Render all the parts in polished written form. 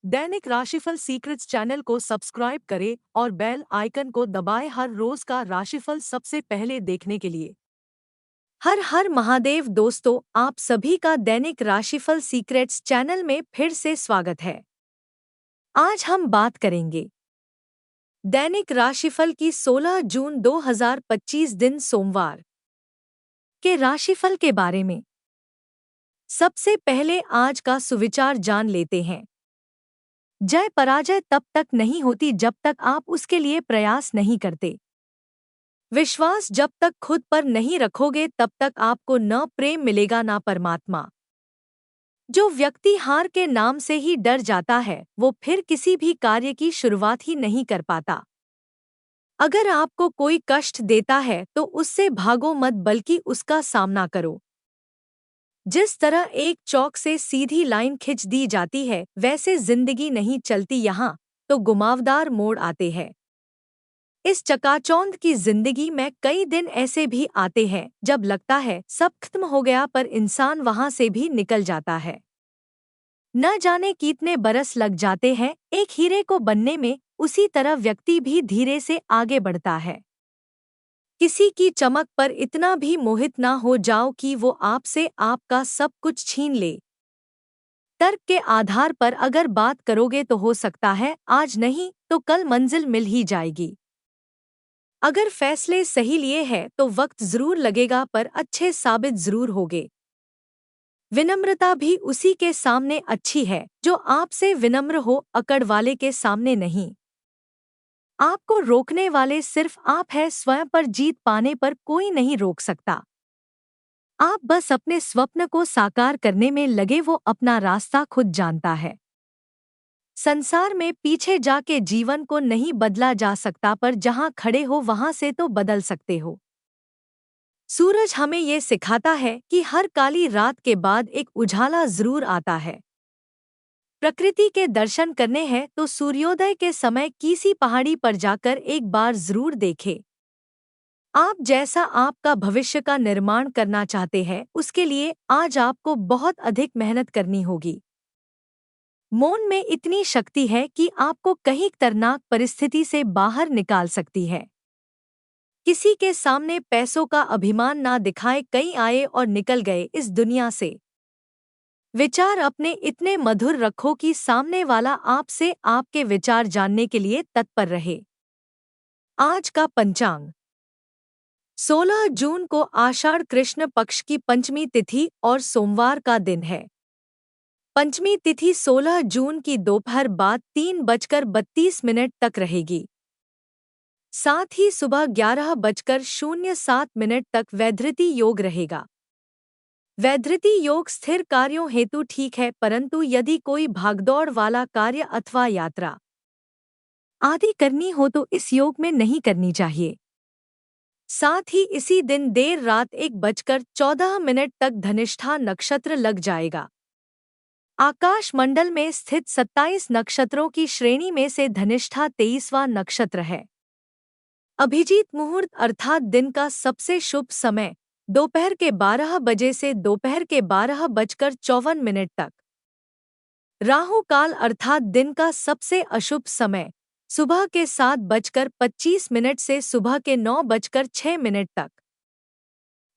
दैनिक राशिफल secrets channel को subscribe करें और बेल आइकन को दबाएं हर रोज का राशिफल सबसे पहले देखने के लिए। हर हर महादेव दोस्तों, आप सभी का दैनिक राशिफल सीक्रेट्स चैनल में फिर से स्वागत है। आज हम बात करेंगे दैनिक राशिफल की 16 जून 2025 दिन सोमवार के राशिफल के बारे में। सबसे पहले आज का सुविचार जान लेते हैं। जय पराजय तब तक नहीं होती जब तक आप उसके लिए प्रयास नहीं करते। विश्वास जब तक खुद पर नहीं रखोगे तब तक आपको न प्रेम मिलेगा न परमात्मा। जो व्यक्ति हार के नाम से ही डर जाता है वो फिर किसी भी कार्य की शुरुआत ही नहीं कर पाता। अगर आपको कोई कष्ट देता है तो उससे भागो मत बल्कि उसका सामना करो। जिस तरह एक चौक से सीधी लाइन खिंच दी जाती है वैसे जिंदगी नहीं चलती, यहाँ तो घुमावदार मोड़ आते हैं। इस चकाचौंध की जिंदगी में कई दिन ऐसे भी आते हैं जब लगता है सब खत्म हो गया, पर इंसान वहां से भी निकल जाता है। न जाने कितने बरस लग जाते हैं एक हीरे को बनने में, उसी तरह व्यक्ति भी धीरे से आगे बढ़ता है। किसी की चमक पर इतना भी मोहित ना हो जाओ कि वो आपसे आपका सब कुछ छीन ले। तर्क के आधार पर अगर बात करोगे तो हो सकता है आज नहीं तो कल मंजिल मिल ही जाएगी। अगर फैसले सही लिए हैं तो वक्त जरूर लगेगा पर अच्छे साबित जरूर होगे। विनम्रता भी उसी के सामने अच्छी है जो आपसे विनम्र हो, अकड़ वाले के सामने नहीं। आपको रोकने वाले सिर्फ आप है, स्वयं पर जीत पाने पर कोई नहीं रोक सकता। आप बस अपने स्वप्न को साकार करने में लगे, वो अपना रास्ता खुद जानता है। संसार में पीछे जाके जीवन को नहीं बदला जा सकता, पर जहां खड़े हो वहां से तो बदल सकते हो। सूरज हमें ये सिखाता है कि हर काली रात के बाद एक उजाला जरूर आता है। प्रकृति के दर्शन करने हैं तो सूर्योदय के समय किसी पहाड़ी पर जाकर एक बार जरूर देखें। आप जैसा आपका भविष्य का निर्माण करना चाहते हैं उसके लिए आज आपको बहुत अधिक मेहनत करनी होगी। मौन में इतनी शक्ति है कि आपको कहीं खतरनाक परिस्थिति से बाहर निकाल सकती है। किसी के सामने पैसों का अभिमान ना दिखाए, कई आए और निकल गए इस दुनिया से। विचार अपने इतने मधुर रखो कि सामने वाला आपसे आपके विचार जानने के लिए तत्पर रहे। आज का पंचांग 16 जून को आषाढ़ कृष्ण पक्ष की पंचमी तिथि और सोमवार का दिन है। पंचमी तिथि 16 जून की दोपहर बाद 3:32 तक रहेगी। साथ ही सुबह 11:07 तक वैधृति योग रहेगा। वैधृति योग स्थिर कार्यों हेतु ठीक है, परंतु यदि कोई भागदौड़ वाला कार्य अथवा यात्रा आदि करनी हो तो इस योग में नहीं करनी चाहिए। साथ ही इसी दिन देर रात 1:14 तक धनिष्ठा नक्षत्र लग जाएगा। आकाश मंडल में स्थित 27 नक्षत्रों की श्रेणी में से धनिष्ठा 23वां नक्षत्र है। अभिजीत मुहूर्त अर्थात दिन का सबसे शुभ समय दोपहर के 12 बजे से दोपहर के 12:54 तक। राहु काल अर्थात दिन का सबसे अशुभ समय सुबह के 7:25 से सुबह के 9:06 तक।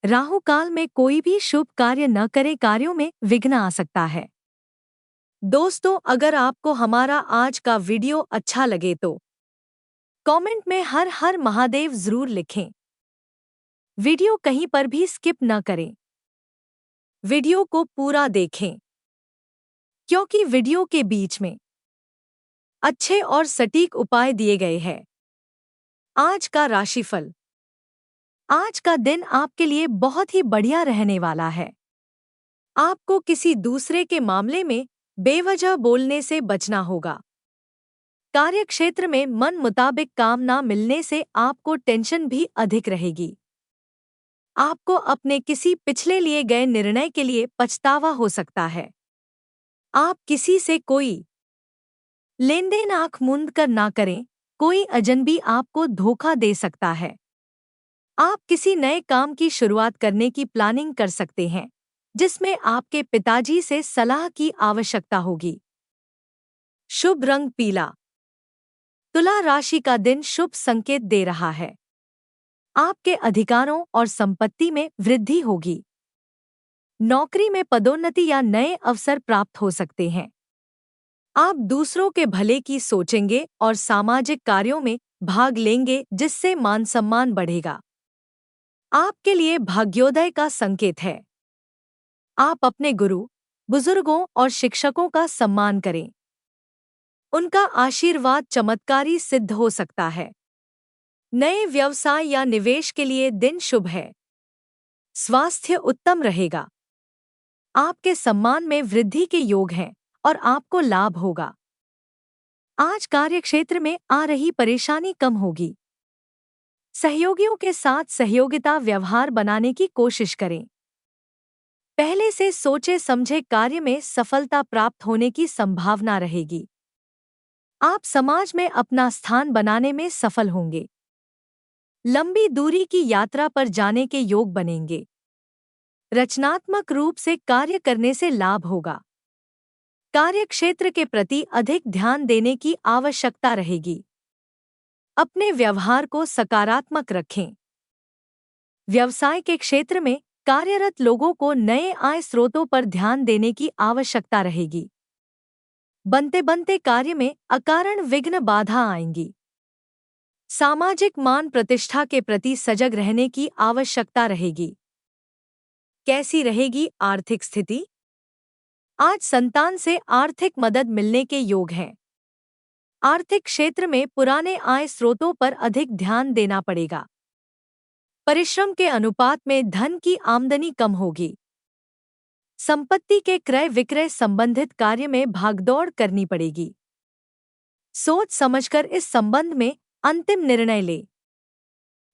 राहु काल में कोई भी शुभ कार्य न करे, कार्यों में विघ्न आ सकता है। दोस्तों, अगर आपको हमारा आज का वीडियो अच्छा लगे तो कमेंट में हर हर महादेव जरूर लिखें। वीडियो कहीं पर भी स्किप न करें। वीडियो को पूरा देखें क्योंकि वीडियो के बीच में अच्छे और सटीक उपाय दिए गए हैं। आज का राशिफल। आज का दिन आपके लिए बहुत ही बढ़िया रहने वाला है। आपको किसी दूसरे के मामले में बेवजह बोलने से बचना होगा। कार्यक्षेत्र में मन मुताबिक काम ना मिलने से आपको टेंशन भी अधिक रहेगी। आपको अपने किसी पिछले लिए गए निर्णय के लिए पछतावा हो सकता है। आप किसी से कोई लेनदेन आंख मूंद कर ना करें, कोई अजनबी आपको धोखा दे सकता है। आप किसी नए काम की शुरुआत करने की प्लानिंग कर सकते हैं जिसमें आपके पिताजी से सलाह की आवश्यकता होगी। शुभ रंग पीला। तुला राशि का दिन शुभ संकेत दे रहा है। आपके अधिकारों और संपत्ति में वृद्धि होगी। नौकरी में पदोन्नति या नए अवसर प्राप्त हो सकते हैं। आप दूसरों के भले की सोचेंगे और सामाजिक कार्यों में भाग लेंगे, जिससे मान सम्मान बढ़ेगा। आपके लिए भाग्योदय का संकेत है। आप अपने गुरु, बुजुर्गों और शिक्षकों का सम्मान करें। उनका आशीर्वाद चमत्कारी सिद्ध हो सकता है। नए व्यवसाय या निवेश के लिए दिन शुभ है। स्वास्थ्य उत्तम रहेगा। आपके सम्मान में वृद्धि के योग हैं और आपको लाभ होगा। आज कार्यक्षेत्र में आ रही परेशानी कम होगी। सहयोगियों के साथ सहयोगिता व्यवहार बनाने की कोशिश करें। पहले से सोचे समझे कार्य में सफलता प्राप्त होने की संभावना रहेगी। आप समाज में अपना स्थान बनाने में सफल होंगे। लंबी दूरी की यात्रा पर जाने के योग बनेंगे। रचनात्मक रूप से कार्य करने से लाभ होगा। कार्यक्षेत्र के प्रति अधिक ध्यान देने की आवश्यकता रहेगी। अपने व्यवहार को सकारात्मक रखें। व्यवसाय के क्षेत्र में कार्यरत लोगों को नए आय स्रोतों पर ध्यान देने की आवश्यकता रहेगी। बनते बनते कार्य में अकारण विघ्न बाधा आएंगी। सामाजिक मान प्रतिष्ठा के प्रति सजग रहने की आवश्यकता रहेगी। कैसी रहेगी आर्थिक स्थिति? आज संतान से आर्थिक मदद मिलने के योग हैं। आर्थिक क्षेत्र में पुराने आय स्रोतों पर अधिक ध्यान देना पड़ेगा। परिश्रम के अनुपात में धन की आमदनी कम होगी। संपत्ति के क्रय विक्रय संबंधित कार्य में भागदौड़ करनी पड़ेगी। सोच समझकर इस संबंध में अंतिम निर्णय ले।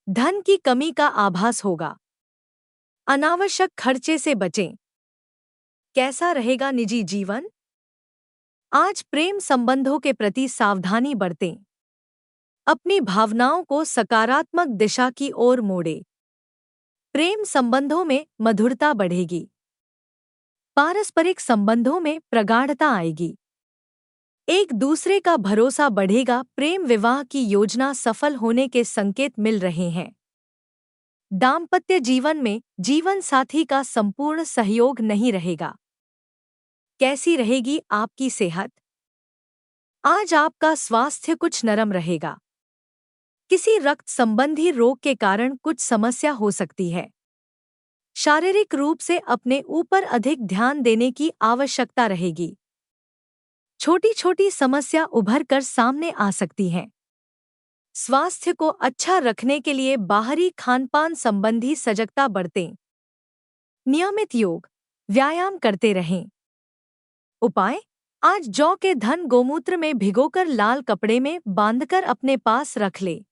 धन की कमी का आभास होगा। अनावश्यक खर्चे से बचें। कैसा रहेगा निजी जीवन? आज प्रेम संबंधों के प्रति सावधानी बरतें। अपनी भावनाओं को सकारात्मक दिशा की ओर मोड़ें। प्रेम संबंधों में मधुरता बढ़ेगी। पारस्परिक संबंधों में प्रगाढ़ता आएगी। एक दूसरे का भरोसा बढ़ेगा। प्रेम विवाह की योजना सफल होने के संकेत मिल रहे हैं। दाम्पत्य जीवन में जीवन साथी का संपूर्ण सहयोग नहीं रहेगा। कैसी रहेगी आपकी सेहत? आज आपका स्वास्थ्य कुछ नरम रहेगा। किसी रक्त संबंधी रोग के कारण कुछ समस्या हो सकती है। शारीरिक रूप से अपने ऊपर अधिक ध्यान देने की आवश्यकता रहेगी। छोटी छोटी समस्या उभर कर सामने आ सकती हैं। स्वास्थ्य को अच्छा रखने के लिए बाहरी खानपान संबंधी सजगता बरतें। नियमित योग, व्यायाम करते रहें। उपाय: आज जौ के धन गोमूत्र में भिगोकर लाल कपड़े में बांधकर अपने पास रख ले।